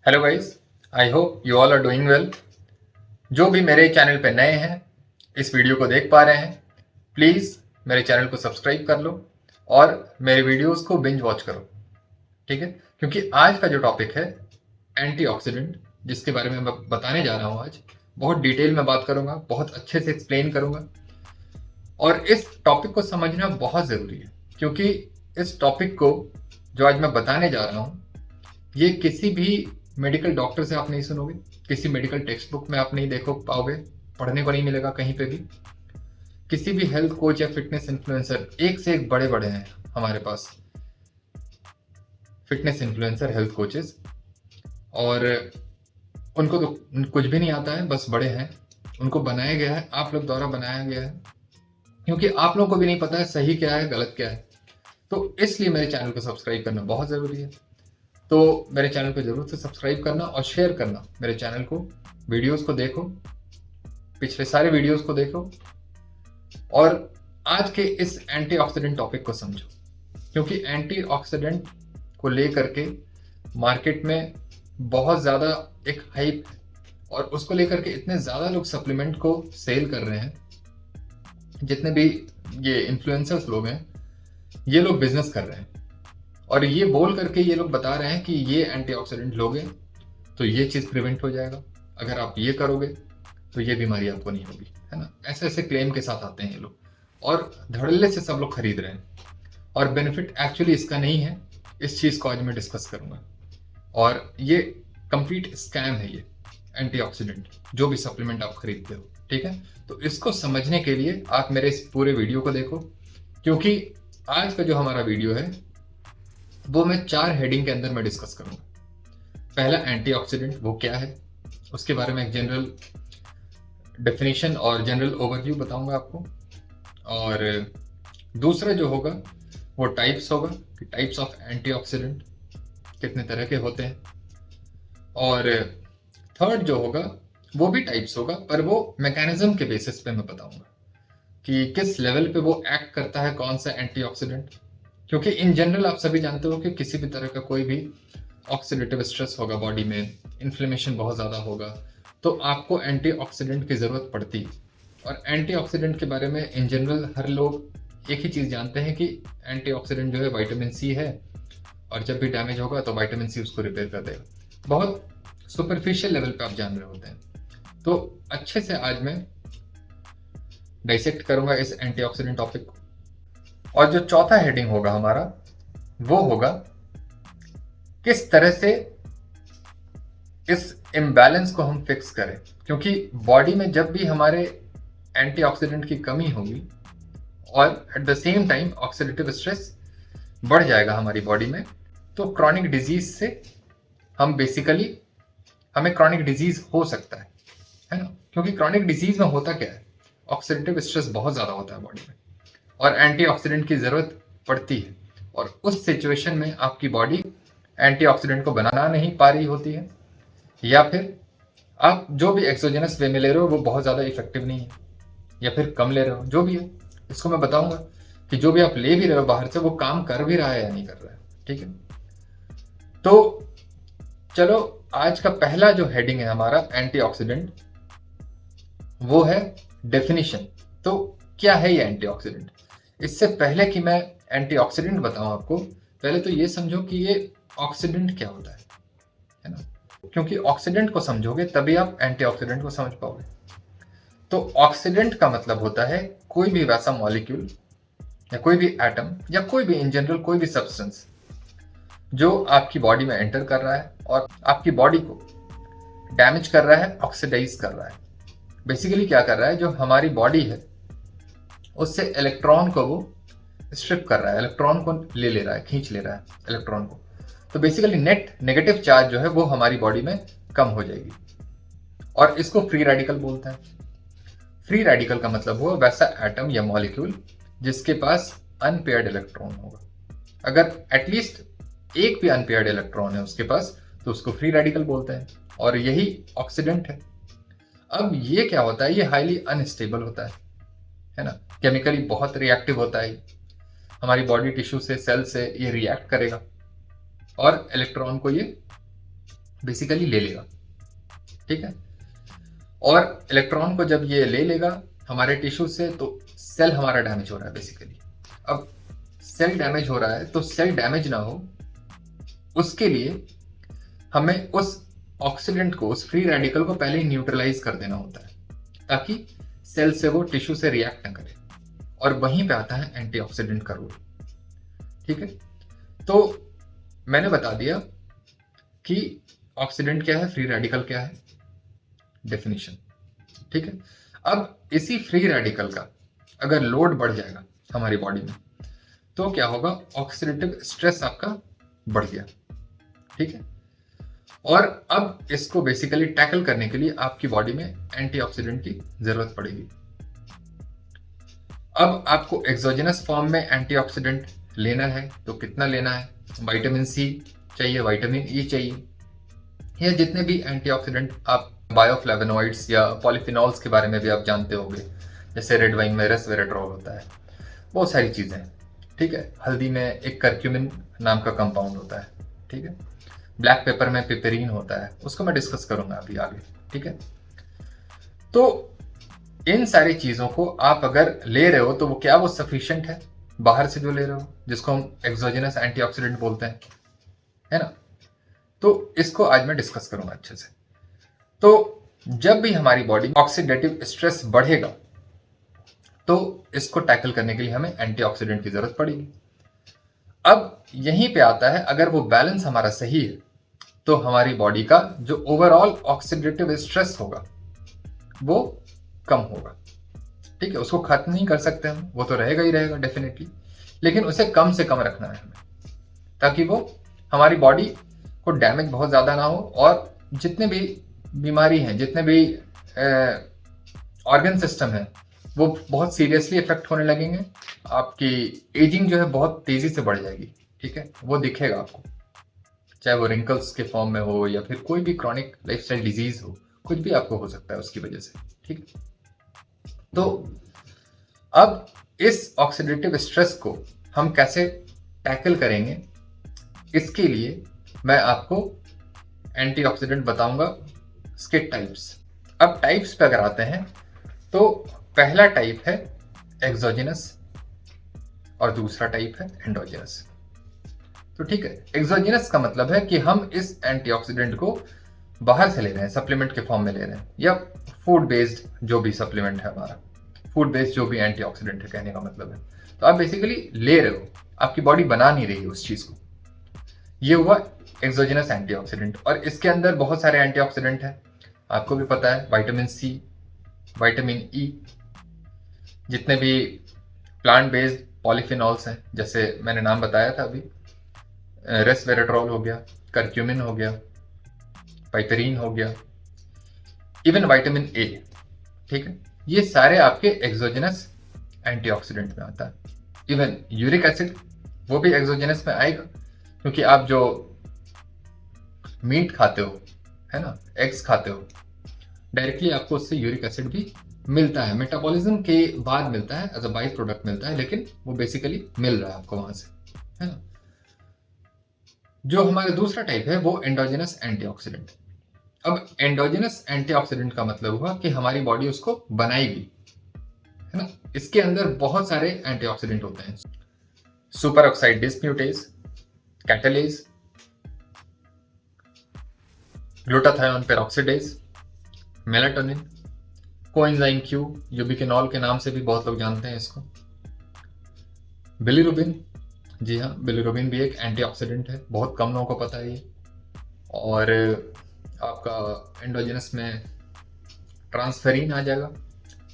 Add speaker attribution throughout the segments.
Speaker 1: Hello guys, I hope you all are doing well. जो भी मेरे चैनल पे नए हैं, इस वीडियो को देख पा रहे हैं, प्लीज़ मेरे चैनल को सब्सक्राइब कर लो और मेरे वीडियोस को बिंज वॉच करो। ठीक है, क्योंकि आज का जो टॉपिक है एंटीऑक्सीडेंट, जिसके बारे में मैं बताने जा रहा हूँ आज, बहुत डिटेल में बात करूंगा, बहुत अच्छे से एक्सप्लेन करूंगा। और इस टॉपिक को समझना बहुत ज़रूरी है, क्योंकि इस टॉपिक को जो आज मैं बताने जा रहा हूँ, ये किसी भी मेडिकल डॉक्टर से आप नहीं सुनोगे, किसी मेडिकल टेक्स्ट बुक में आप नहीं देखो पाओगे, पढ़ने को नहीं मिलेगा कहीं पे भी। किसी भी हेल्थ कोच या फिटनेस इन्फ्लुएंसर, एक से एक बड़े बड़े हैं हमारे पास फिटनेस इन्फ्लुएंसर, हेल्थ कोचेस, और उनको तो कुछ भी नहीं आता है, बस बड़े हैं। उनको बनाया गया है, आप लोग द्वारा बनाया गया है, क्योंकि आप लोगों को भी नहीं पता है सही क्या है गलत क्या है। तो इसलिए मेरे चैनल को सब्सक्राइब करना बहुत ज़रूरी है। तो मेरे चैनल को जरूर से सब्सक्राइब करना और शेयर करना मेरे चैनल को। वीडियोस को देखो, पिछले सारे वीडियोस को देखो और आज के इस एंटीऑक्सीडेंट टॉपिक को समझो, क्योंकि एंटीऑक्सीडेंट को लेकर के मार्केट में बहुत ज़्यादा एक हाइप है और उसको लेकर के इतने ज़्यादा लोग सप्लीमेंट को सेल कर रहे हैं। जितने भी ये इन्फ्लुएंसर्स लोग हैं, ये लोग बिजनेस कर रहे हैं और ये बोल करके ये लोग बता रहे हैं कि ये एंटीऑक्सीडेंट लोगे तो ये चीज़ प्रिवेंट हो जाएगा, अगर आप ये करोगे तो ये बीमारी आपको नहीं होगी, है ना। ऐसे ऐसे क्लेम के साथ आते हैं ये लोग और धड़ल्ले से सब लोग खरीद रहे हैं, और बेनिफिट एक्चुअली इसका नहीं है। इस चीज़ को आज मैं डिस्कस करूंगा और ये कंप्लीट स्कैम है ये एंटीऑक्सीडेंट, जो भी सप्लीमेंट आप खरीदते हो। ठीक है, तो इसको समझने के लिए आप मेरे इस पूरे वीडियो को देखो, क्योंकि आज का जो हमारा वीडियो है वो मैं 4 हेडिंग के अंदर मैं डिस्कस करूंगा। पहला, एंटीऑक्सीडेंट वो क्या है, उसके बारे में एक जनरल डेफिनेशन और जनरल ओवरव्यू बताऊंगा आपको। और दूसरा जो होगा वो टाइप्स होगा कि टाइप्स ऑफ एंटीऑक्सीडेंट कितने तरह के होते हैं। और थर्ड जो होगा वो भी टाइप्स होगा, पर वो मैकेनिज्म के बेसिस पे मैं बताऊंगा कि किस लेवल पे वो एक्ट करता है कौन सा एंटीऑक्सीडेंट। क्योंकि इन जनरल आप सभी जानते हो कि किसी भी तरह का कोई भी ऑक्सीडेटिव स्ट्रेस होगा बॉडी में, इन्फ्लेमेशन बहुत ज़्यादा होगा, तो आपको एंटीऑक्सीडेंट की ज़रूरत पड़ती है। और एंटीऑक्सीडेंट के बारे में इन जनरल हर लोग एक ही चीज़ जानते हैं कि एंटीऑक्सीडेंट जो है विटामिन सी है, और जब भी डैमेज होगा तो विटामिन सी उसको रिपेयर कर देगा। बहुत सुपरफिशियल लेवल पे आप जान रहे होते हैं। तो अच्छे से आज मैं डाइसेक्ट करूंगा इस एंटीऑक्सीडेंट टॉपिक को। और जो चौथा हेडिंग होगा हमारा वो होगा किस तरह से इस इम्बैलेंस को हम फिक्स करें, क्योंकि बॉडी में जब भी हमारे एंटीऑक्सीडेंट की कमी होगी और at the same time oxidative stress बढ़ जाएगा हमारी बॉडी में, तो क्रॉनिक डिजीज से हम बेसिकली, हमें क्रॉनिक डिजीज हो सकता है ना। क्योंकि क्रॉनिक डिजीज में होता क्या है, ऑक्सीडेटिव स्ट्रेस बहुत ज़्यादा होता है बॉडी में और एंटीऑक्सीडेंट की ज़रूरत पड़ती है, और उस सिचुएशन में आपकी बॉडी एंटीऑक्सीडेंट को बना नहीं पा रही होती है, या फिर आप जो भी एक्सोजेनस वे में ले रहे हो वो बहुत ज़्यादा इफेक्टिव नहीं है, या फिर कम ले रहे हो, जो भी है। इसको मैं बताऊंगा कि जो भी आप ले भी रहे हो बाहर से वो काम कर भी रहा है या नहीं कर रहा है। ठीक है, तो चलो आज का पहला जो हेडिंग है हमारा एंटीऑक्सीडेंट, वो है डेफिनेशन। तो क्या है ये एंटीऑक्सीडेंट? इससे पहले कि मैं एंटीऑक्सीडेंट बताऊं आपको, पहले तो ये समझो कि ये ऑक्सीडेंट क्या होता है ना। क्योंकि ऑक्सीडेंट को समझोगे तभी आप एंटीऑक्सीडेंट को समझ पाओगे। तो ऑक्सीडेंट का मतलब होता है कोई भी वैसा मॉलिक्यूल या कोई भी एटम या कोई भी इन जनरल कोई भी सब्सटेंस जो आपकी बॉडी में एंटर कर रहा है और आपकी बॉडी को डैमेज कर रहा है, ऑक्सीडाइज कर रहा है। बेसिकली क्या कर रहा है, जो हमारी बॉडी है उससे इलेक्ट्रॉन को वो स्ट्रिप कर रहा है, इलेक्ट्रॉन को ले रहा है, खींच ले रहा है इलेक्ट्रॉन को। तो बेसिकली नेट नेगेटिव चार्ज जो है वो हमारी बॉडी में कम हो जाएगी, और इसको फ्री रेडिकल बोलते हैं। फ्री रेडिकल का मतलब हुआ वैसा एटम या मॉलिक्यूल जिसके पास अनपेयर्ड इलेक्ट्रॉन होगा। अगर एटलीस्ट एक भी अनपेयर्ड इलेक्ट्रॉन है उसके पास तो उसको फ्री रेडिकल बोलते हैं, और यही ऑक्सीडेंट है। अब ये क्या होता है, ये हाईली अनस्टेबल होता है ना, केमिकली बहुत रिएक्टिव होता है। हमारी बॉडी टिश्यू से, सेल से ये रिएक्ट करेगा और इलेक्ट्रॉन को ये बेसिकली ले लेगा, ठीक है। और इलेक्ट्रॉन को जब ये ले लेगा हमारे टिश्यू से, तो सेल हमारा डैमेज हो रहा है बेसिकली। अब सेल डैमेज हो रहा है, तो सेल डैमेज ना हो उसके लिए हमें उस ऑक्सीडेंट को, उस फ्री रेडिकल को पहले ही न्यूट्रलाइज कर देना होता है, ताकि सेल से वो टिश्यू से रिएक्ट ना करे। और वहीं पे आता है एंटीऑक्सीडेंट का रोल, ठीक है। तो मैंने बता दिया कि ऑक्सीडेंट क्या है, फ्री रेडिकल क्या है, डेफिनेशन, ठीक है। अब इसी फ्री रेडिकल का अगर लोड बढ़ जाएगा हमारी बॉडी में, तो क्या होगा, ऑक्सीडेटिव स्ट्रेस आपका बढ़ गया, ठीक है। और अब इसको बेसिकली टैकल करने के लिए आपकी बॉडी में एंटीऑक्सीडेंट की जरूरत पड़ेगी। अब आपको एक्सोजेनस फॉर्म में एंटीऑक्सीडेंट लेना है तो कितना लेना है, विटामिन सी चाहिए, विटामिन ई चाहिए, या जितने भी एंटीऑक्सीडेंट आप बायोफ्लेवोनॉइड्स या पॉलीफिनॉल्स के बारे में भी आप जानते होंगे, जैसे रेड वाइन में रेसवेरेट्रॉल होता है, बहुत सारी चीज़ें, ठीक है। हल्दी में एक करक्यूमिन नाम का कंपाउंड होता है, ठीक है। ब्लैक पेपर में पिपेरिन होता है, उसको मैं डिस्कस करूंगा अभी आगे, ठीक है। तो इन सारी चीज़ों को आप अगर ले रहे हो तो वो क्या वो सफिशिएंट है बाहर से जो ले रहे हो, जिसको हम एक्सोजेनस एंटीऑक्सीडेंट बोलते हैं, है ना। तो इसको आज मैं डिस्कस करूंगा अच्छे से। तो जब भी हमारी बॉडी ऑक्सीडेटिव स्ट्रेस बढ़ेगा तो इसको टैकल करने के लिए हमें एंटीऑक्सीडेंट की जरूरत पड़ेगी। अब यहीं पे आता है, अगर वो बैलेंस हमारा सही है तो हमारी बॉडी का जो ओवरऑल ऑक्सीडेटिव स्ट्रेस होगा वो कम होगा, ठीक है। उसको खत्म नहीं कर सकते हम, वो तो रहेगा ही रहेगा डेफिनेटली, लेकिन उसे कम से कम रखना है हमें, ताकि वो हमारी बॉडी को डैमेज बहुत ज़्यादा ना हो, और जितने भी बीमारी हैं, जितने भी ऑर्गन सिस्टम है, वो बहुत सीरियसली इफेक्ट होने लगेंगे। आपकी एजिंग जो है बहुत तेज़ी से बढ़ जाएगी, ठीक है। वो दिखेगा आपको, चाहे वो रिंकल्स के फॉर्म में हो या फिर कोई भी क्रॉनिक लाइफस्टाइल डिजीज हो, कुछ भी आपको हो सकता है उसकी वजह से, ठीक है। तो अब इस ऑक्सीडेटिव स्ट्रेस को हम कैसे टैकल करेंगे, इसके लिए मैं आपको एंटीऑक्सीडेंट बताऊंगा, इसके टाइप्स। अब टाइप्स पे अगर आते हैं तो पहला टाइप है एक्सोजेनस और दूसरा टाइप है एंडोजेनस। तो ठीक है, एक्सोजेनस का मतलब है कि हम इस एंटीऑक्सीडेंट को बाहर से ले रहे हैं, सप्लीमेंट के फॉर्म में ले रहे हैं, या फूड बेस्ड जो भी सप्लीमेंट है हमारा, फूड बेस्ड जो भी एंटीऑक्सीडेंट है, कहने का मतलब है। तो आप बेसिकली ले रहे हो, आपकी बॉडी बना नहीं रही है उस चीज को, ये हुआ एक्सोजेनस एंटीऑक्सीडेंट। और इसके अंदर बहुत सारे एंटीऑक्सीडेंट हैं, आपको भी पता है, विटामिन सी, विटामिन ई, जितने भी प्लांट बेस्ड पॉलीफिनॉल्स हैं, जैसे मैंने नाम बताया था अभी, रेसवेरेट्रॉल हो गया, करक्यूमिन हो गया, पाइपेरिन हो गया, इवन विटामिन ए, ठीक है। ये सारे आपके एक्सोजेनस एंटीऑक्सीडेंट में आता है। इवन यूरिक एसिड, वो भी एक्सोजेनस में आएगा, क्योंकि आप जो मीट खाते हो, है ना, एग्स खाते हो, डायरेक्टली आपको उससे यूरिक एसिड भी मिलता है, मेटाबॉलिज्म के बाद मिलता है, एज अ बाई प्रोडक्ट मिलता है, लेकिन वो बेसिकली मिल रहा है आपको वहां से, है ना। जो हमारा दूसरा टाइप है वो एंडोजेनस एंटीऑक्सीडेंट। अब एंडोजेनस एंटीऑक्सीडेंट का मतलब हुआ कि हमारी बॉडी उसको बनाएगी, है ना। इसके अंदर बहुत सारे एंटीऑक्सीडेंट होते हैं, superoxide dismutase, catalase, glutathione peroxidase, melatonin, coenzyme Q, ubiquinol के नाम से भी बहुत लोग जानते हैं इसको, बिलिरुबिन, जी हाँ, बिलिरुबिन भी एक एंटीऑक्सीडेंट है, बहुत कम लोगों को पता है ये। और आपका एंडोजेनस में ट्रांसफेरिन आ जाएगा,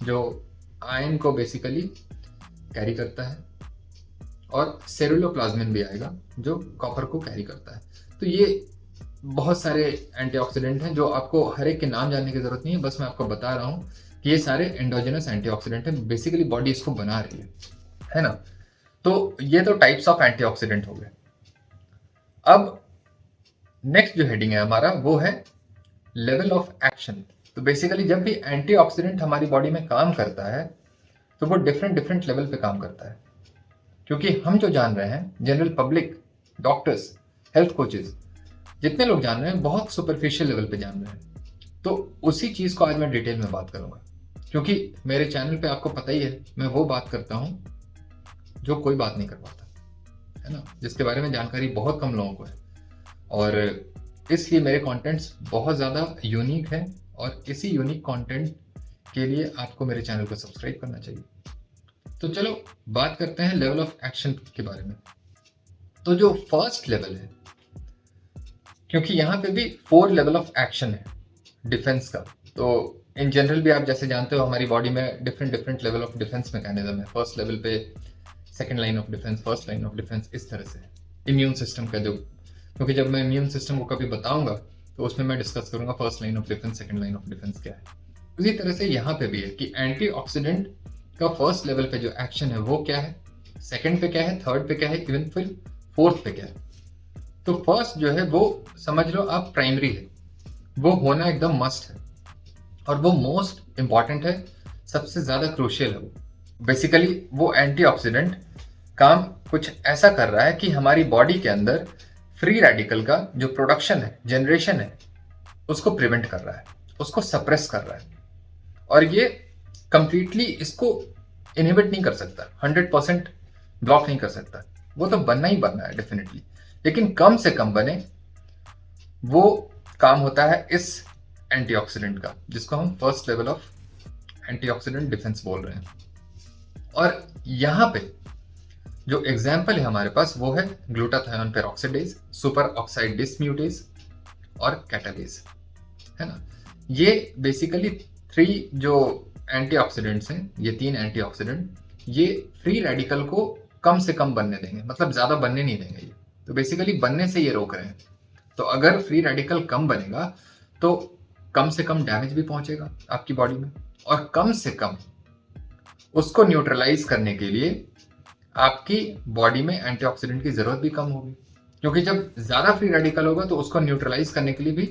Speaker 1: जो आयन को बेसिकली कैरी करता है, और सेरुलोप्लाज्मिन भी आएगा जो कॉपर को कैरी करता है। तो ये बहुत सारे एंटीऑक्सीडेंट हैं, जो आपको हर एक के नाम जानने की जरूरत नहीं है, बस मैं आपको बता रहा हूँ कि ये सारे एंडोजेनस एंटीऑक्सीडेंट हैं, बेसिकली बॉडी इसको बना रही है ना। तो ये तो टाइप्स ऑफ एंटीऑक्सीडेंट हो गए। अब नेक्स्ट जो हेडिंग है हमारा वो है लेवल ऑफ एक्शन। तो बेसिकली जब भी एंटीऑक्सीडेंट हमारी बॉडी में काम करता है तो वो डिफरेंट डिफरेंट लेवल पे काम करता है, क्योंकि हम जो जान रहे हैं, general public, doctors, health coaches, जितने लोग जान रहे हैं बहुत सुपरफिशियल लेवल पे जान रहे हैं। तो उसी चीज को आज मैं डिटेल में बात करूंगा, क्योंकि मेरे चैनल पे आपको पता ही है मैं वो बात करता हूं जो कोई बात नहीं कर पाता, है ना, जिसके बारे में जानकारी बहुत कम लोगों को है। और इसलिए मेरे कंटेंट्स बहुत ज़्यादा यूनिक हैं, और इसी यूनिक कंटेंट के लिए आपको मेरे चैनल को सब्सक्राइब करना चाहिए। तो चलो बात करते हैं लेवल ऑफ एक्शन के बारे में। तो जो फर्स्ट लेवल है, क्योंकि यहाँ पे भी 4 लेवल ऑफ एक्शन है डिफेंस का, तो इन जनरल भी आप जैसे जानते हो हमारी बॉडी में different level of defence mechanism है। फर्स्ट लेवल पे second line of defence, first line of defence, इस तरह से इम्यून सिस्टम का जो, क्योंकि जब मैं इम्यून सिस्टम को कभी बताऊंगा तो उसमें मैं डिस्कस करूंगा first line of defence, second line of defence क्या है। उसी तरह से यहाँ पे भी है कि एंटीऑक्सीडेंट का फर्स्ट लेवल पे जो एक्शन है वो क्या है, सेकंड पे क्या है, थर्ड पे क्या है, इवन फिर फोर्थ पे क्या है। तो फर्स्ट जो है वो समझ लो आप प्राइमरी है, वो होना एकदम मस्ट है, और वो मोस्ट इंपॉर्टेंट है, सबसे ज्यादा क्रूशियल है। वो बेसिकली वो एंटीऑक्सीडेंट काम कुछ ऐसा कर रहा है कि हमारी बॉडी के अंदर फ्री रेडिकल का जो प्रोडक्शन है, जनरेशन है, उसको प्रिवेंट कर रहा है, उसको सप्रेस कर रहा है। और ये कंप्लीटली इसको इनहिबिट नहीं कर सकता, 100% ब्लॉक नहीं कर सकता, वो तो बनना ही बनना है डेफिनेटली, लेकिन कम से कम बने, वो काम होता है इस एंटीऑक्सीडेंट का, जिसको हम first level of antioxidant defence बोल रहे हैं। और यहाँ पे जो एग्जाम्पल है हमारे पास वो है ग्लूटाथायोन पेरोक्सिडेज, सुपर ऑक्साइड डिसम्यूटेज और कैटालेज, है ना। ये बेसिकली 3 जो एंटीऑक्सीडेंट्स हैं, ये 3 एंटीऑक्सीडेंट, ये फ्री रेडिकल को कम से कम बनने देंगे, मतलब ज्यादा बनने नहीं देंगे ये, तो बेसिकली बनने से ये रोक रहे हैं। तो अगर फ्री रेडिकल कम बनेगा तो कम से कम डैमेज भी पहुंचेगा आपकी बॉडी में, और कम से कम उसको न्यूट्रलाइज करने के लिए आपकी बॉडी में एंटीऑक्सीडेंट की जरूरत भी कम होगी, क्योंकि जब ज्यादा फ्री रेडिकल होगा तो उसको न्यूट्रलाइज करने के लिए भी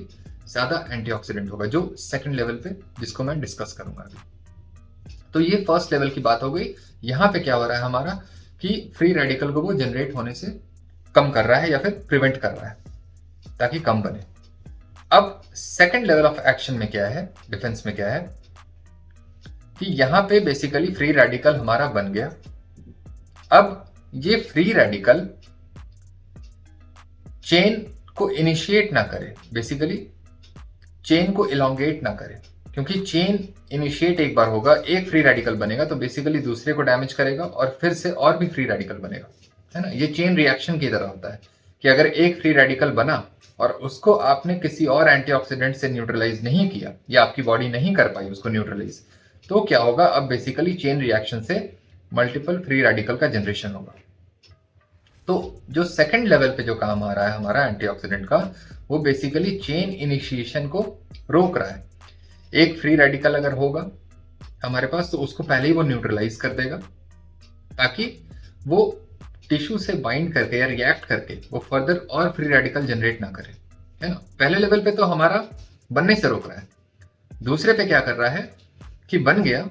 Speaker 1: ज्यादा एंटीऑक्सीडेंट होगा, जो सेकंड लेवल पे, जिसको मैं डिस्कस करूंगा अभी। तो ये फर्स्ट लेवल की बात हो गई। यहाँ पे क्या हो रहा है हमारा कि फ्री रेडिकल को वो जनरेट होने से कम कर रहा है या फिर प्रिवेंट कर रहा है ताकि कम बने। अब सेकंड लेवल ऑफ एक्शन में क्या है, डिफेंस में क्या है कि यहां पे बेसिकली फ्री रेडिकल हमारा बन गया। अब ये फ्री रेडिकल चेन को इनिशिएट ना करे, बेसिकली चेन को इलोंगेट ना करे, क्योंकि चेन इनिशिएट एक बार होगा, एक फ्री रेडिकल बनेगा तो बेसिकली दूसरे को डैमेज करेगा और फिर से और भी फ्री रेडिकल बनेगा, है ना। ये चेन रिएक्शन की तरह होता है कि अगर एक फ्री रेडिकल बना और उसको आपने किसी और एंटीऑक्सीडेंट से न्यूट्रलाइज नहीं किया, या आपकी बॉडी नहीं कर पाई उसको न्यूट्रलाइज, तो क्या होगा, अब बेसिकली चेन रिएक्शन से मल्टीपल फ्री रेडिकल का जनरेशन होगा। तो जो सेकंड लेवल पे जो काम आ रहा है हमारा एंटीऑक्सीडेंट का, वो बेसिकली चेन इनिशिएशन को रोक रहा है। एक फ्री रेडिकल अगर होगा हमारे पास तो उसको पहले ही वो न्यूट्रलाइज कर देगा, ताकि वो टिश्यू से बाइंड करके या रिएक्ट करके वो फर्दर और फ्री रेडिकल जनरेट ना करे, है ना। पहले लेवल पे तो हमारा बनने से रोक रहा है, दूसरे पे क्या कर रहा है कि बन गया,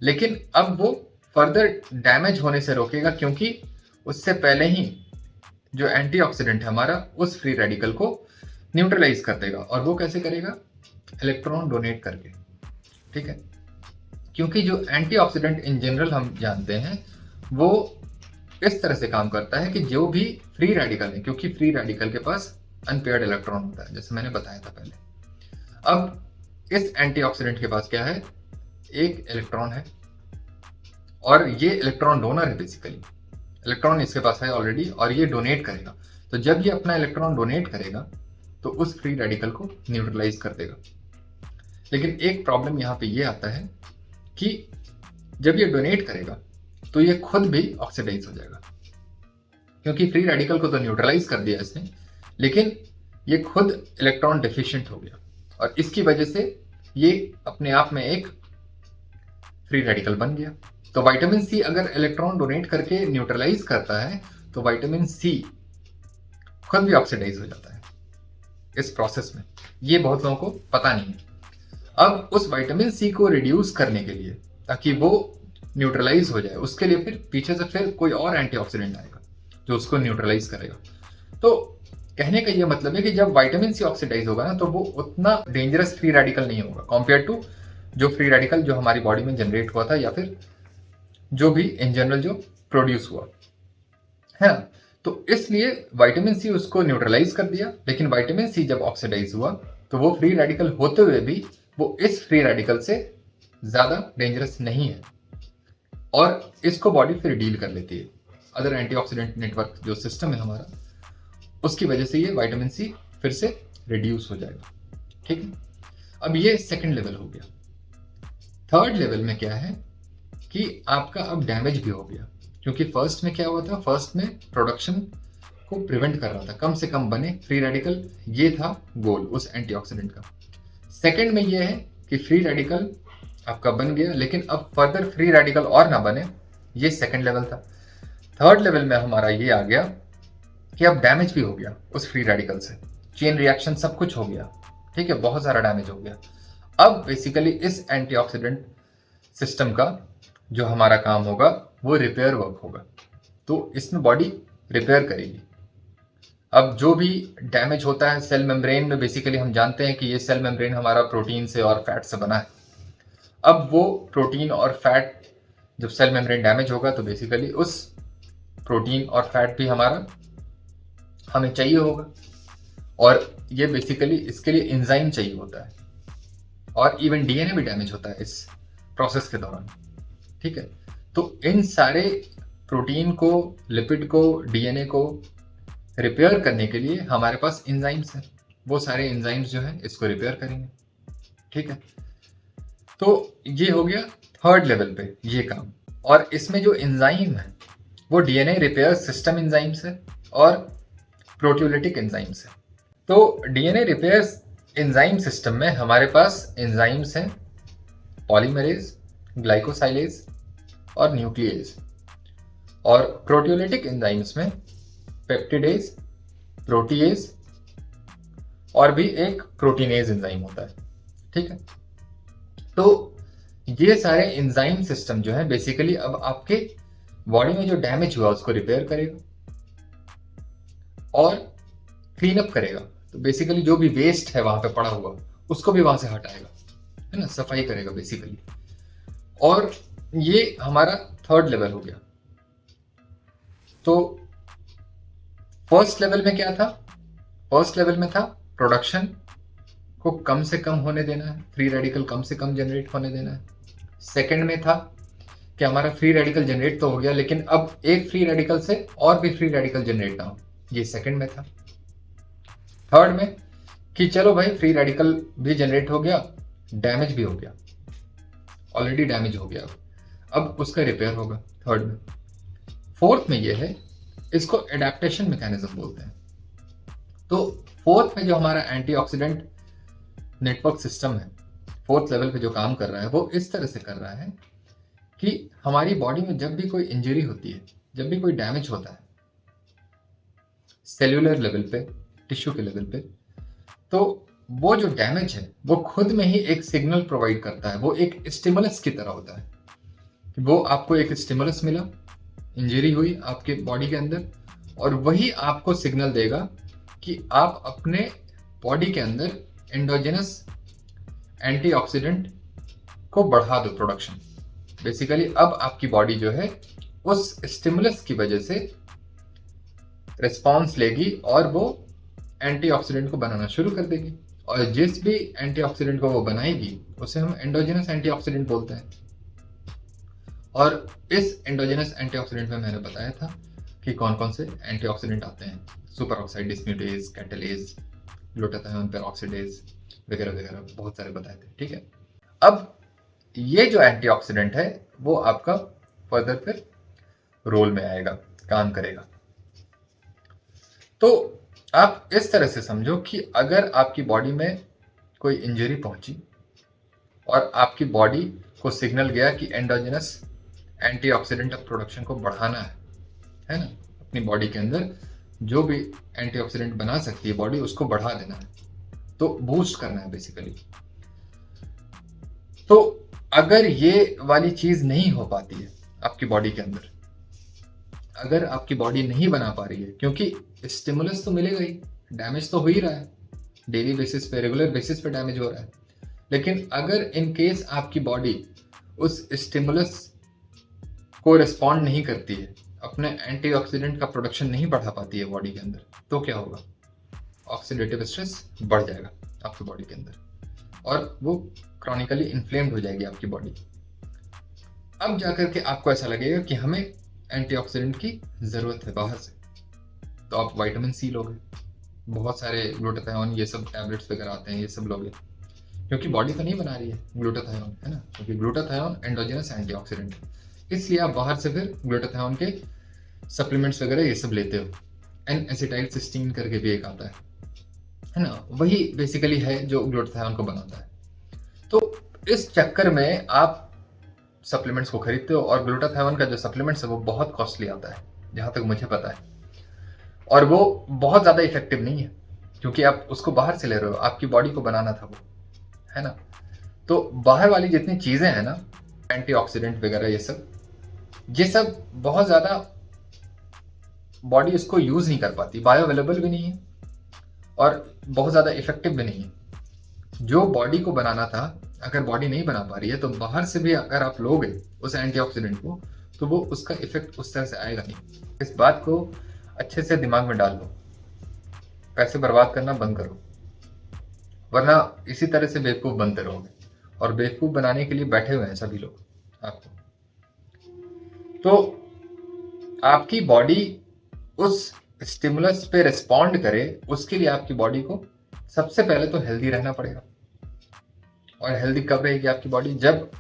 Speaker 1: लेकिन अब वो फर्दर डैमेज होने से रोकेगा, क्योंकि उससे पहले ही जो एंटीऑक्सीडेंट है हमारा उस फ्री रेडिकल को न्यूट्रलाइज कर देगा। और वो कैसे करेगा, इलेक्ट्रॉन डोनेट करके, ठीक है। क्योंकि जो एंटीऑक्सीडेंट इन जनरल हम जानते हैं वो इस तरह से काम करता है कि जो भी फ्री रेडिकल है, क्योंकि फ्री रेडिकल के पास अनपेयर्ड इलेक्ट्रॉन होता है, जैसे मैंने बताया था पहले। अब इस एंटीऑक्सीडेंट के पास क्या है, एक इलेक्ट्रॉन है, और ये इलेक्ट्रॉन डोनर है, बेसिकली इलेक्ट्रॉन इसके पास है ऑलरेडी, और ये डोनेट करेगा। तो जब ये अपना इलेक्ट्रॉन डोनेट करेगा तो उस फ्री रेडिकल को न्यूट्रलाइज कर देगा। लेकिन एक प्रॉब्लम यहाँ पे ये आता है कि जब ये डोनेट करेगा तो ये खुद भी ऑक्सीडाइज हो जाएगा, क्योंकि फ्री रेडिकल को तो न्यूट्रलाइज कर दिया इसने, लेकिन ये खुद इलेक्ट्रॉन डेफिशिएंट हो गया, और इसकी वजह से ये अपने आप में एक फ्री रेडिकल बन गया। तो विटामिन सी अगर इलेक्ट्रॉन डोनेट करके न्यूट्रलाइज करता है तो विटामिन सी खुद भी ऑक्सीडाइज हो जाता है इस प्रोसेस में। ये बहुत लोगों को पता नहीं है। अब उस विटामिन सी को रिड्यूस करने के लिए, ताकि वो न्यूट्रलाइज हो जाए, उसके लिए फिर पीछे से फिर कोई और एंटीऑक्सीडेंट आएगा जो उसको न्यूट्रलाइज करेगा। तो कहने का ये मतलब है कि जब विटामिन सी ऑक्सीडाइज होगा ना, तो वो उतना डेंजरस फ्री रेडिकल नहीं होगा कंपेयर टू जो फ्री रेडिकल जो हमारी बॉडी में जनरेट हुआ था, या फिर जो भी इन जनरल जो प्रोड्यूस हुआ है ना। तो इसलिए विटामिन सी उसको न्यूट्रलाइज कर दिया, लेकिन विटामिन सी जब ऑक्सीडाइज हुआ तो वो फ्री रेडिकल होते हुए भी वो इस फ्री रेडिकल से ज्यादा डेंजरस नहीं है, और इसको बॉडी फिर डील कर लेती है। अदर एंटीऑक्सीडेंट नेटवर्क जो सिस्टम है हमारा, उसकी वजह से ये विटामिन सी फिर से रिड्यूस हो जाएगा। ठीक है, अब ये सेकंड लेवल हो गया। थर्ड लेवल में क्या है कि आपका अब डैमेज भी हो गया, क्योंकि फर्स्ट में क्या हुआ था, फर्स्ट में प्रोडक्शन को प्रिवेंट कर रहा था, कम से कम बने फ्री रेडिकल, ये था गोल उस एंटीऑक्सीडेंट का। सेकंड में ये है कि फ्री रेडिकल आपका बन गया, लेकिन अब फर्दर फ्री रेडिकल और ना बने, ये सेकंड लेवल था। थर्ड लेवल में हमारा ये आ गया कि अब डैमेज भी हो गया उस फ्री रेडिकल से, चेन रिएक्शन सब कुछ हो गया। ठीक है, बहुत सारा डैमेज हो गया। अब बेसिकली इस एंटीऑक्सीडेंट सिस्टम का जो हमारा काम होगा वो रिपेयर वर्क होगा, तो इसमें बॉडी रिपेयर करेगी। अब जो भी डैमेज होता है सेल मेम्ब्रेन में, बेसिकली हम जानते हैं कि ये सेल मेम्ब्रेन हमारा प्रोटीन से और फैट से बना है। अब वो प्रोटीन और फैट जब सेल मेम्ब्रेन डैमेज होगा तो बेसिकली उस प्रोटीन और फैट भी हमारा हमें चाहिए होगा, और ये बेसिकली इसके लिए एंजाइम चाहिए होता है, और इवन डीएनए भी डैमेज होता है इस प्रोसेस के दौरान। ठीक है, तो इन सारे प्रोटीन को, लिपिड को, डीएनए को रिपेयर करने के लिए हमारे पास एंजाइम्स हैं। वो सारे एंजाइम्स जो है इसको रिपेयर करेंगे। ठीक है, तो ये हो गया थर्ड लेवल पे ये काम। और इसमें जो एंजाइम है वो डीएनए रिपेयर सिस्टम एंजाइम्स है और प्रोटियोलिटिक एंजाइम्स है। तो डीएनए रिपेयर एंजाइम सिस्टम में हमारे पास एंजाइम्स हैं पॉलीमरेज, ग्लाइकोसाइलेज और न्यूक्लियेज, और प्रोटियोलिटिक एंजाइम्स में पेप्टिडेज, प्रोटीएज और भी एक प्रोटीनेज एंजाइम होता है। ठीक है, तो ये सारे एंजाइम सिस्टम जो है बेसिकली अब आपके बॉडी में जो डैमेज हुआ उसको रिपेयर करेगा और क्लीन अप करेगा। तो बेसिकली जो भी वेस्ट है वहां पे पड़ा हुआ उसको भी वहां से हटाएगा, है ना, सफाई करेगा बेसिकली। और ये हमारा थर्ड लेवल हो गया। तो फर्स्ट लेवल में क्या था, फर्स्ट लेवल में था प्रोडक्शन को कम से कम होने देना है, फ्री रेडिकल कम से कम जनरेट होने देना है। सेकंड में था कि हमारा फ्री रेडिकल जनरेट तो हो गया, लेकिन अब एक फ्री रेडिकल से और भी फ्री रेडिकल जनरेट ना हो, ये सेकंड में था। थर्ड में कि चलो भाई फ्री रेडिकल भी जनरेट हो गया, डैमेज भी हो गया, ऑलरेडी डैमेज हो गया, अब उसका रिपेयर होगा थर्ड में। फोर्थ में ये है, इसको एडेप्टेशन मैकेनिज्म बोलते हैं। तो फोर्थ में जो हमारा एंटीऑक्सीडेंट नेटवर्क सिस्टम है, फोर्थ लेवल पे जो काम कर रहा है वो इस तरह से कर रहा है कि हमारी बॉडी में जब भी कोई इंजरी होती है, जब भी कोई डैमेज होता है सेल्यूलर लेवल पे, टिश्यू के लेवल पे, तो वो जो डैमेज है वो खुद में ही एक सिग्नल प्रोवाइड करता है। वो एक स्टिमुलस की तरह होता है। वो आपको एक स्टिमुलस मिला, इंजरी हुई आपके बॉडी के अंदर, और वही आपको सिग्नल देगा कि आप अपने बॉडी के अंदर एंडोजेनस एंटीऑक्सीडेंट को बढ़ा दो प्रोडक्शन। बेसिकली अब आपकी बॉडी जो है उस स्टिमुलस की वजह से रिस्पॉन्स लेगी और वो एंटीऑक्सीडेंट को बनाना शुरू कर देगी, और जिस भी एंटीऑक्सीडेंट को वो बनाएगी उसे हम एंडोजेनस एंटीऑक्सीडेंट बोलते हैं। और इस एंडोजेनस एंटीऑक्सीडेंट में मैंने बताया था कि कौन कौन से एंटीऑक्सीडेंट आते हैं, superoxide dismutase, catalase, glutathione peroxidase वगैरह वगैरह, बहुत सारे बताए थे। ठीक है, अब ये जो एंटीऑक्सीडेंट है वो आपका फर्दर फिर रोल में आएगा, काम करेगा। तो आप इस तरह से समझो कि अगर आपकी बॉडी में कोई इंजरी पहुंची और आपकी बॉडी को सिग्नल गया कि एंडोजेनस एंटीऑक्सीडेंट प्रोडक्शन को बढ़ाना है ना, अपनी बॉडी के अंदर जो भी एंटीऑक्सीडेंट बना सकती है बॉडी उसको बढ़ा देना है, तो बूस्ट करना है बेसिकली। तो अगर ये वाली चीज नहीं हो पाती है आपकी बॉडी के अंदर, अगर आपकी बॉडी नहीं बना पा रही है, क्योंकि स्टिमुलस तो मिलेगा ही, डैमेज तो हो ही रहा है, डेली बेसिस पे, रेगुलर बेसिस पे डैमेज हो रहा है। लेकिन अगर इन केस आपकी बॉडी उस स्टिमुलस को रिस्पॉन्ड नहीं करती है, अपने एंटीऑक्सीडेंट का प्रोडक्शन नहीं बढ़ा पाती है बॉडी के अंदर, तो क्या होगा? ऑक्सीडेटिव स्ट्रेस बढ़ जाएगा आपकी बॉडी के अंदर और वो क्रॉनिकली इन्फ्लेम्ड हो जाएगी आपकी बॉडी। अब जाकर के आपको ऐसा लगेगा कि हमें एंटीऑक्सीडेंट की जरूरत है बाहर से, तो आप विटामिन सी लोगे, बहुत सारे ग्लूटाथायोन ये सब टैबलेट्स वगैरह आते हैं, ये सब लोगे, क्योंकि बॉडी तो नहीं बना रही है ग्लूटाथायोन, है ना, क्योंकि ग्लूटाथायोन एंडोजेनस एंटीऑक्सीडेंट है, इसलिए आप बाहर से फिर ग्लूटाथायोन के सप्लीमेंट्स वगैरह ये सब लेते हो। एन एसिटाइल सिस्टीन करके भी एक आता है ना, वही बेसिकली है जो ग्लूटाथायोन को बनाता है। तो इस चक्कर में आप सप्लीमेंट्स को खरीदते हो, और ग्लूटाथायोन का जो सप्लीमेंट्स है वो बहुत कॉस्टली आता है जहां तक मुझे पता है, और वो बहुत ज़्यादा इफेक्टिव नहीं है, क्योंकि आप उसको बाहर से ले रहे हो, आपकी बॉडी को बनाना था वो, है ना। तो बाहर वाली जितनी चीज़ें हैं ना, एंटीऑक्सीडेंट वगैरह ये सब बहुत ज़्यादा बॉडी उसको यूज़ नहीं कर पाती, बायो अवेलेबल भी नहीं है और बहुत ज़्यादा इफेक्टिव भी नहीं है। जो बॉडी को बनाना था, अगर बॉडी नहीं बना पा रही है, तो बाहर से भी अगर आप लोगे उस एंटीऑक्सीडेंट को, तो वो उसका इफेक्ट उस तरह से आएगा नहीं। इस बात को अच्छे से दिमाग में डाल लो, पैसे बर्बाद करना बंद करो, वरना इसी तरह से बेवकूफ़ बनते रहोगे, और बेवकूफ़ बनाने के लिए बैठे हुए हैं सभी लोग आपको। तो आपकी बॉडी उस स्टिमुलस पे रिस्पॉन्ड करे, उसके लिए आपकी बॉडी को सबसे पहले तो हेल्दी रहना पड़ेगा। और हेल्दी कब रहेगी आपकी बॉडी? जब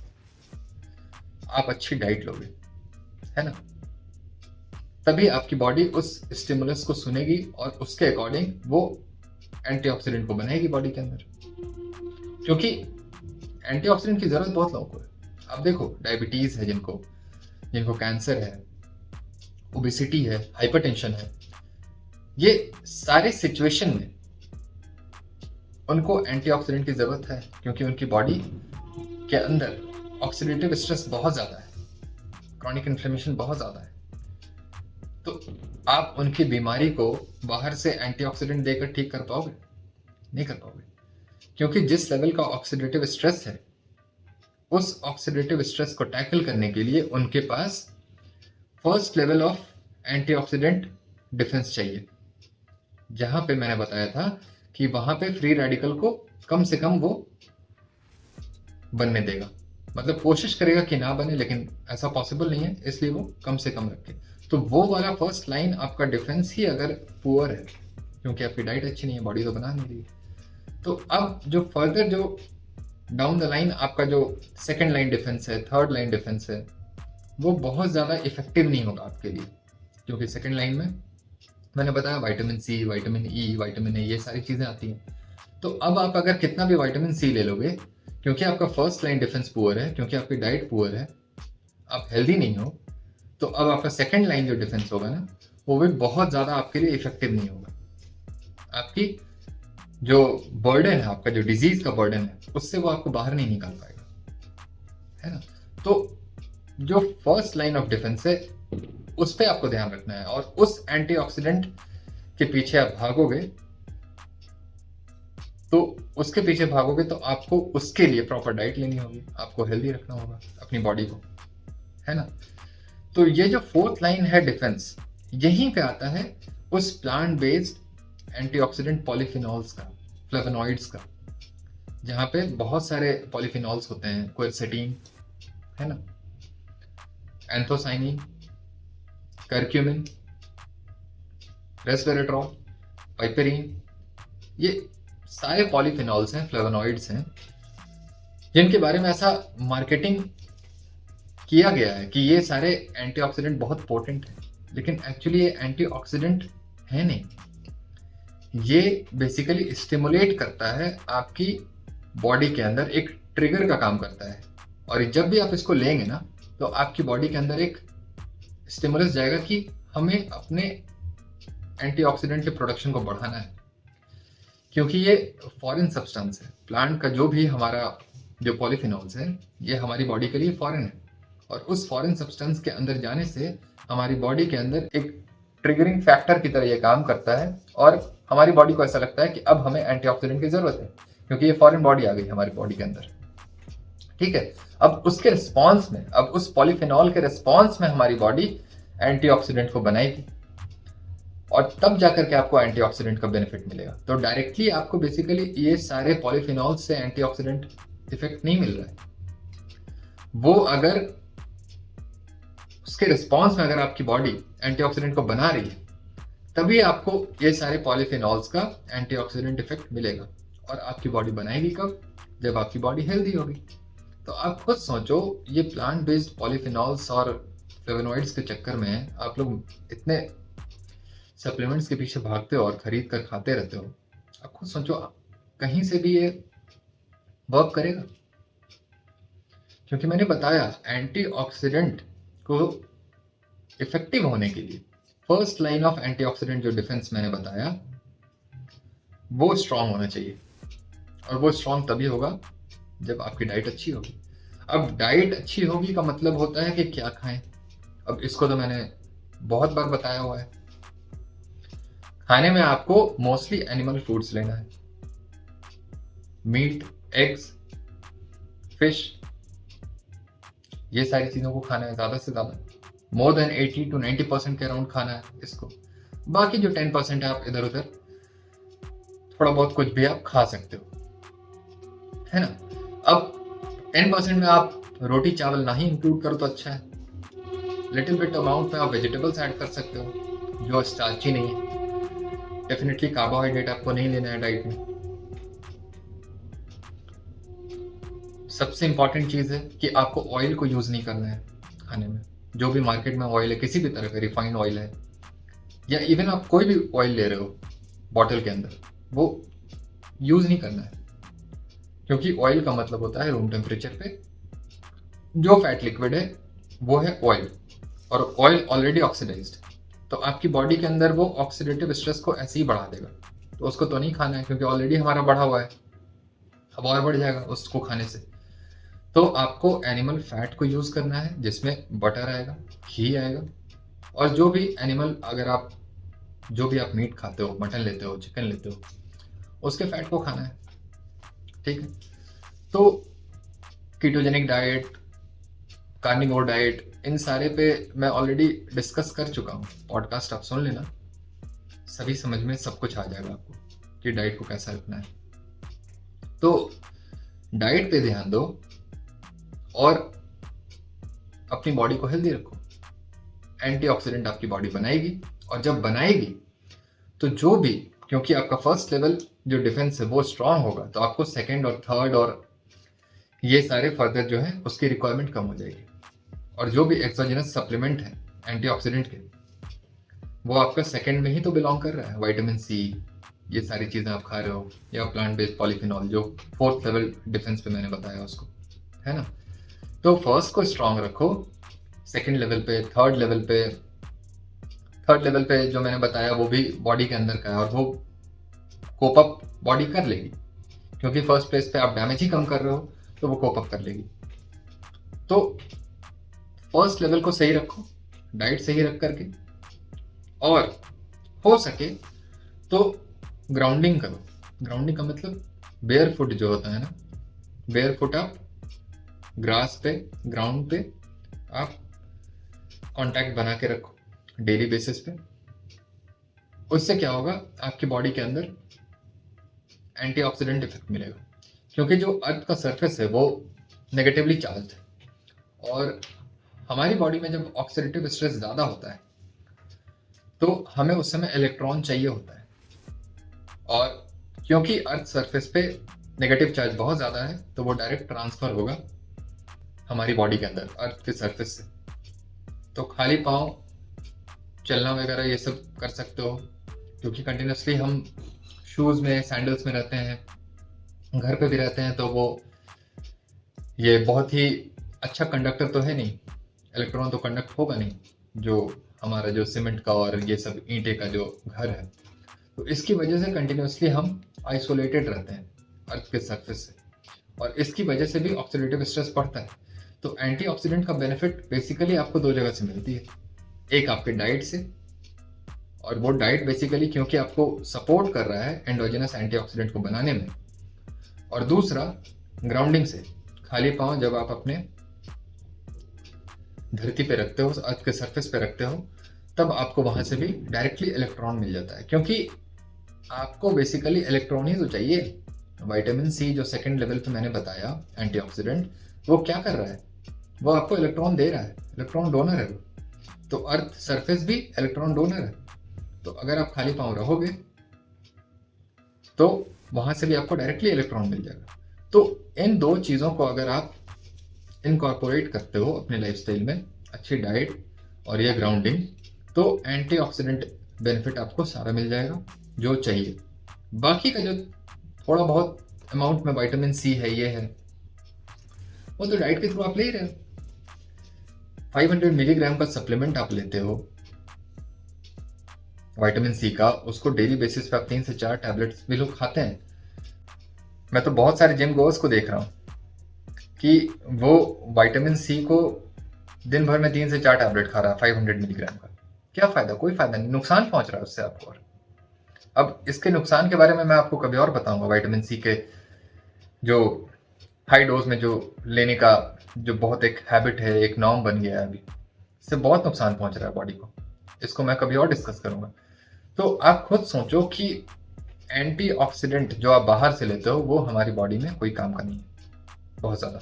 Speaker 1: आप अच्छी डाइट लोगे, है ना, तभी आपकी बॉडी उस स्टिमुलस को सुनेगी और उसके अकॉर्डिंग वो एंटीऑक्सीडेंट को बनाएगी बॉडी के अंदर, क्योंकि एंटीऑक्सीडेंट की जरूरत बहुत लोगों को है। अब देखो, डायबिटीज है जिनको कैंसर है, ओबेसिटी है, हाइपरटेंशन है, ये सारे सिचुएशन में उनको एंटीऑक्सीडेंट की जरूरत है, क्योंकि उनकी बॉडी के अंदर ऑक्सीडेटिव स्ट्रेस बहुत ज्यादा है, क्रॉनिक इन्फ्लेमेशन बहुत ज्यादा है। तो आप उनकी बीमारी को बाहर से एंटीऑक्सीडेंट देकर ठीक कर पाओगे? नहीं कर पाओगे, क्योंकि जिस लेवल का ऑक्सीडेटिव स्ट्रेस है, उस ऑक्सीडेटिव स्ट्रेस को टैकल करने के लिए उनके पास first level of antioxidant defence चाहिए, जहां पे मैंने बताया था कि वहां पे फ्री रेडिकल को कम से कम वो बनने देगा, मतलब कोशिश करेगा कि ना बने, लेकिन ऐसा पॉसिबल नहीं है, इसलिए वो कम से कम रखे। तो वो वाला फर्स्ट लाइन आपका डिफेंस ही अगर पुअर है, क्योंकि आपकी डाइट अच्छी नहीं है, बॉडी तो बना नहीं रही, तो अब जो फर्दर जो डाउन द लाइन आपका जो सेकेंड लाइन डिफेंस है, थर्ड लाइन डिफेंस है, वो बहुत ज़्यादा इफेक्टिव नहीं होगा आपके लिए, क्योंकि सेकेंड लाइन में मैंने बताया vitamin C, vitamin E, vitamin A, ये सारी चीज़ें आती हैं। तो अब आप अगर कितना भी विटामिन सी ले लोगे, क्योंकि आपका फर्स्ट लाइन डिफेंस पुअर है, क्योंकि आपकी डाइट पुअर है, आप हेल्दी नहीं हो, तो अब आपका सेकेंड लाइन जो डिफेंस होगा ना, वो भी बहुत ज़्यादा आपके लिए इफेक्टिव नहीं होगा। आपकी जो बर्डन है, आपका जो डिजीज का बर्डन है, उससे वो आपको बाहर नहीं निकाल पाएगा, है ना। तो जो फर्स्ट लाइन ऑफ डिफेंस है, उस पर आपको ध्यान रखना है, और उस एंटीऑक्सीडेंट के पीछे आप भागोगे, तो उसके पीछे भागोगे तो आपको उसके लिए प्रॉपर डाइट लेनी होगी, आपको हेल्दी रखना होगा अपनी बॉडी को, है ना। तो ये जो फोर्थ लाइन है डिफेंस, यहीं पे आता है उस प्लांट बेस्ड एंटीऑक्सीडेंट पॉलीफिनॉल्स का, फ्लेवोनॉइड्स का, जहाँ पे बहुत सारे पॉलीफिनॉल्स होते हैं, क्वेरसेटीन, है ना, एंथोसाइनिन, करक्यूमिन, रेस्वेरेट्रॉल, पाइपेरिन, ये सारे पॉलीफिनॉल्स हैं, फ्लेवोनॉइड्स हैं, जिनके बारे में ऐसा मार्केटिंग किया गया है कि ये सारे एंटीऑक्सीडेंट बहुत पोटेंट हैं, लेकिन एक्चुअली ये एंटीऑक्सीडेंट है नहीं। ये बेसिकली स्टिमुलेट करता है आपकी बॉडी के अंदर, एक ट्रिगर का काम करता है, और जब भी आप इसको लेंगे ना, तो आपकी बॉडी के अंदर एक स्टिमुलस जाएगा कि हमें अपने एंटीऑक्सीडेंट के प्रोडक्शन को बढ़ाना है, क्योंकि ये फॉरेन सब्सटेंस है, प्लांट का जो भी हमारा जो पॉलीफिनॉल्स है, ये हमारी बॉडी के लिए फॉरेन है, और उस फॉरेन सब्सटेंस के अंदर जाने से हमारी बॉडी के अंदर एक ट्रिगरिंग फैक्टर की तरह ये काम करता है और हमारी बॉडी को ऐसा लगता है कि अब हमें एंटीऑक्सीडेंट की जरूरत है, क्योंकि ये फॉरेन बॉडी आ गई हमारी बॉडी के अंदर। ठीक है, अब उसके रिस्पॉन्स में, अब उस पॉलीफेनॉल के रिस्पॉन्स में हमारी बॉडी एंटीऑक्सीडेंट को बनाएगी और तब जाकर के आपको एंटीऑक्सीडेंट का बेनिफिट मिलेगा। तो डायरेक्टली आपको बेसिकली ये सारे पॉलीफेनॉल से एंटीऑक्सीडेंट इफेक्ट नहीं मिल रहा है। वो अगर उसके रिस्पॉन्स में अगर आपकी बॉडी एंटीऑक्सीडेंट को बना रही है, तभी आपको ये सारे पॉलीफेनॉल्स का एंटीऑक्सीडेंट इफेक्ट मिलेगा। और आपकी बॉडी बनाएगी कब? जब आपकी बॉडी हेल्दी होगी। तो आप खुद सोचो, ये प्लांट बेस्ड पॉलीफेनॉल्स और फ्लेवोनॉइड्स के चक्कर में आप लोग इतने सप्लीमेंट्स के पीछे भागते हो और खरीद कर खाते रहते हो। आप खुद सोचो, कहीं से भी ये वर्क करेगा? क्योंकि मैंने बताया, एंटीऑक्सीडेंट को इफेक्टिव होने के लिए फर्स्ट लाइन ऑफ एंटीऑक्सीडेंट जो डिफेंस मैंने बताया, वो स्ट्रांग होना चाहिए। और वो स्ट्रांग तभी होगा जब आपकी डाइट अच्छी होगी। अब डाइट अच्छी होगी का मतलब होता है कि क्या खाएं। अब इसको तो मैंने बहुत बार बताया हुआ है। खाने में आपको मोस्टली एनिमल फूड्स लेना है, मीट, एग्स, फिश, ये सारी चीजों को खाना है ज्यादा से ज्यादा। मोर देन 80 to 90% के अराउंड खाना है इसको। बाकी जो 10% है आप इधर उधर थोड़ा बहुत कुछ भी आप खा सकते हो, है ना। अब 10% में आप रोटी चावल ना ही इंक्लूड करो तो अच्छा है। लिटिल बिट अमाउंट में आप वेजिटेबल्स ऐड कर सकते हो जो स्टार्ची नहीं है। डेफिनेटली कार्बोहाइड्रेट आपको नहीं लेना है डाइट में। सबसे इंपॉर्टेंट चीज है कि आपको ऑयल को यूज नहीं करना है खाने में। जो भी मार्केट में ऑयल है, किसी भी तरह का रिफाइंड ऑयल है या इवन आप कोई भी ऑयल ले रहे हो बॉटल के अंदर, वो यूज नहीं करना है। क्योंकि ऑयल का मतलब होता है रूम टेम्परेचर पे जो फैट लिक्विड है वो है ऑयल, और ऑयल ऑलरेडी ऑक्सीडाइज्ड। तो आपकी बॉडी के अंदर वो ऑक्सीडेटिव स्ट्रेस को ऐसे ही बढ़ा देगा। तो उसको तो नहीं खाना है, क्योंकि ऑलरेडी हमारा बढ़ा हुआ है, अब और बढ़ जाएगा उसको खाने से। तो आपको एनिमल फैट को यूज करना है, जिसमें बटर आएगा, घी आएगा, और जो भी एनिमल, अगर आप जो भी आप मीट खाते हो, मटन लेते हो, चिकन लेते हो, उसके फैट को खाना है। ठीक है, तो कीटोजेनिक डाइट, कार्निवोर डाइट, इन सारे पे मैं ऑलरेडी डिस्कस कर चुका हूँ। पॉडकास्ट आप सुन लेना, सभी समझ में सब कुछ आ जाएगा आपको कि डाइट को कैसा रखना है। तो डाइट पे ध्यान दो और अपनी बॉडी को हेल्दी रखो। एंटीऑक्सीडेंट आपकी बॉडी बनाएगी, और जब बनाएगी तो जो भी, क्योंकि आपका फर्स्ट लेवल जो डिफेंस है वो स्ट्रांग होगा, तो आपको सेकंड और थर्ड और ये सारे फर्दर जो है उसकी रिक्वायरमेंट कम हो जाएगी। और जो भी एक्सोजेनस सप्लीमेंट है एंटीऑक्सीडेंट के, वो आपका सेकंड में ही तो बिलोंग कर रहा है। विटामिन सी, ये सारी चीजें आप खा रहे हो, या प्लांट बेस्ड पॉलीफिनॉल जो फोर्थ लेवल डिफेंस पे मैंने बताया उसको, है ना। तो फर्स्ट को स्ट्रांग रखो, सेकंड लेवल पे, थर्ड लेवल पे जो मैंने बताया वो भी बॉडी के अंदर का है, और वो कोप अप बॉडी कर लेगी, क्योंकि फर्स्ट प्लेस पे आप डैमेज ही कम कर रहे हो, तो वो कोप अप कर लेगी। तो फर्स्ट लेवल को सही रखो, डाइट सही रख करके, और हो सके तो ग्राउंडिंग करो। ग्राउंडिंग का मतलब बेयर फुट जो होता है ना, बेयर फुट आप ग्रास पे, ग्राउंड पे आप कांटेक्ट बना के रखो डेली बेसिस पे। उससे क्या होगा, आपकी बॉडी के अंदर एंटीऑक्सीडेंट इफेक्ट मिलेगा, क्योंकि जो अर्थ का सरफेस है वो नेगेटिवली चार्ज है, और हमारी बॉडी में जब ऑक्सीडेटिव स्ट्रेस ज़्यादा होता है तो हमें उस समय इलेक्ट्रॉन चाहिए होता है, और क्योंकि अर्थ सरफेस पे नेगेटिव चार्ज बहुत ज़्यादा है, तो वो डायरेक्ट ट्रांसफर होगा हमारी बॉडी के अंदर अर्थ के सरफेस से। तो खाली पाँव चलना वगैरह ये सब कर सकते हो, क्योंकि कंटिन्यूसली हम शूज़ में, सैंडल्स में रहते हैं, घर पे भी रहते हैं, तो वो ये बहुत ही अच्छा कंडक्टर तो है नहीं, इलेक्ट्रॉन तो कंडक्ट होगा नहीं, जो हमारा जो सीमेंट का और ये सब ईंटे का जो घर है। तो इसकी वजह से कंटिन्यूसली हम आइसोलेटेड रहते हैं अर्थ के सरफेस से, और इसकी वजह से भी ऑक्सीडेटिव स्ट्रेस बढ़ता है। तो एंटीऑक्सीडेंट का बेनिफिट बेसिकली आपको दो जगह से मिलती है, एक आपके डाइट से और वो डाइट बेसिकली क्योंकि आपको सपोर्ट कर रहा है एंडोजेनस एंटीऑक्सीडेंट को बनाने में, और दूसरा ग्राउंडिंग से, खाली पांव जब आप अपने धरती पे रखते हो, अर्थ के सरफेस पे रखते हो, तब आपको वहां से भी डायरेक्टली इलेक्ट्रॉन मिल जाता है, क्योंकि आपको बेसिकली इलेक्ट्रॉन ही तो चाहिए। विटामिन सी जो सेकंड लेवल पे मैंने बताया एंटीऑक्सीडेंट, वो क्या कर रहा है, वो आपको इलेक्ट्रॉन दे रहा है, इलेक्ट्रॉन डोनर है वो। तो अर्थ सरफेस भी इलेक्ट्रॉन डोनर है। तो अगर आप खाली पांव रहोगे तो वहां से भी आपको डायरेक्टली इलेक्ट्रॉन मिल जाएगा। तो इन दो चीज़ों को अगर आप इनकॉर्पोरेट करते हो अपने लाइफस्टाइल में, अच्छी डाइट और ये ग्राउंडिंग, तो एंटीऑक्सीडेंट बेनिफिट आपको सारा मिल जाएगा जो चाहिए। बाकी का जो थोड़ा बहुत अमाउंट में विटामिन सी है, ये है, वो तो डाइट के थ्रू आप ले ही रहे हो। 500 मिलीग्राम का सप्लीमेंट आप लेते हो विटामिन सी का, उसको डेली बेसिस पे आप 3 से 4 टैबलेट्स भी लोग खाते हैं। मैं तो बहुत सारे जिम गोअर्स को देख रहा हूँ कि वो विटामिन सी को दिन भर में 3 से 4 टैबलेट खा रहा है 500 मिलीग्राम का। क्या फायदा? कोई फायदा नहीं, नुकसान पहुंच रहा है उससे आपको। और अब इसके नुकसान के बारे में मैं आपको कभी और बताऊंगा। विटामिन सी के जो हाई डोज में जो लेने का जो बहुत एक हैबिट है, एक नॉर्म बन गया है अभी, इससे बहुत नुकसान पहुंच रहा है बॉडी को। इसको मैं कभी और डिस्कस करूंगा। तो आप खुद सोचो कि एंटीऑक्सीडेंट जो आप बाहर से लेते हो वो हमारी बॉडी में कोई काम का नहीं है बहुत ज़्यादा।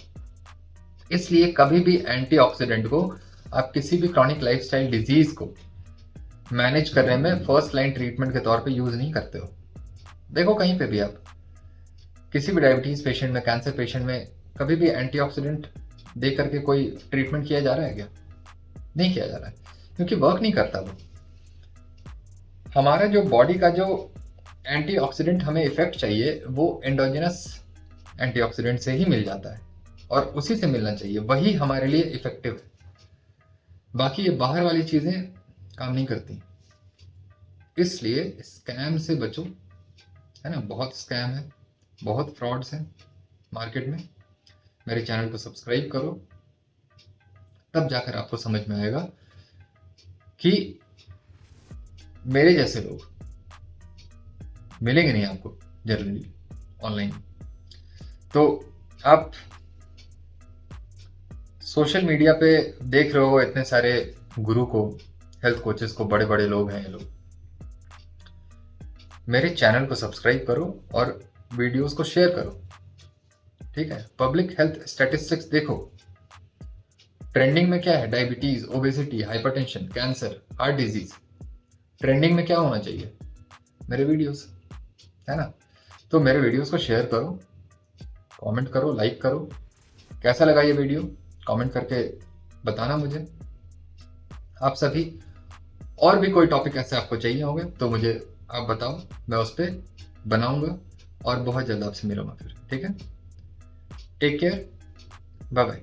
Speaker 1: इसलिए कभी भी एंटीऑक्सीडेंट को आप किसी भी क्रॉनिक लाइफस्टाइल डिजीज को मैनेज करने में फर्स्ट लाइन ट्रीटमेंट के तौर पे यूज नहीं करते हो। देखो कहीं पे भी आप किसी भी डायबिटीज पेशेंट में, कैंसर पेशेंट में कभी भी एंटीऑक्सीडेंट दे करके कोई ट्रीटमेंट किया जा रहा है क्या? नहीं किया जा रहा है, क्योंकि वर्क नहीं करता वो। हमारा जो बॉडी का जो एंटीऑक्सीडेंट हमें इफेक्ट चाहिए वो एंडोजेनस एंटीऑक्सीडेंट से ही मिल जाता है, और उसी से मिलना चाहिए, वही हमारे लिए इफेक्टिव है। बाकी ये बाहर वाली चीजें काम नहीं करती। इसलिए स्कैम से बचो, है ना। बहुत स्कैम है, बहुत फ्रॉड्स हैं मार्केट में। मेरे चैनल को सब्सक्राइब करो, तब जाकर आपको समझ में आएगा कि मेरे जैसे लोग मिलेंगे नहीं आपको जनरली ऑनलाइन। तो आप सोशल मीडिया पे देख रहे हो इतने सारे गुरु को, हेल्थ कोचेस को, बड़े बड़े लोग हैं ये लोग। मेरे चैनल को सब्सक्राइब करो और वीडियोस को शेयर करो, ठीक है। पब्लिक हेल्थ स्टैटिस्टिक्स देखो, ट्रेंडिंग में क्या है? Diabetes, obesity, hypertension, cancer, heart disease. Trending में क्या होना चाहिए? मेरे वीडियोस, है ना। तो मेरे वीडियोस को शेयर करो, कमेंट करो, लाइक करो। कैसा लगा ये वीडियो कमेंट करके बताना मुझे। आप सभी और भी कोई टॉपिक ऐसे आपको चाहिए होंगे तो मुझे आप बताओ, मैं उस पर बनाऊंगा और बहुत जल्द आपसे मिलूंगा फिर, ठीक है। Take care, bye bye.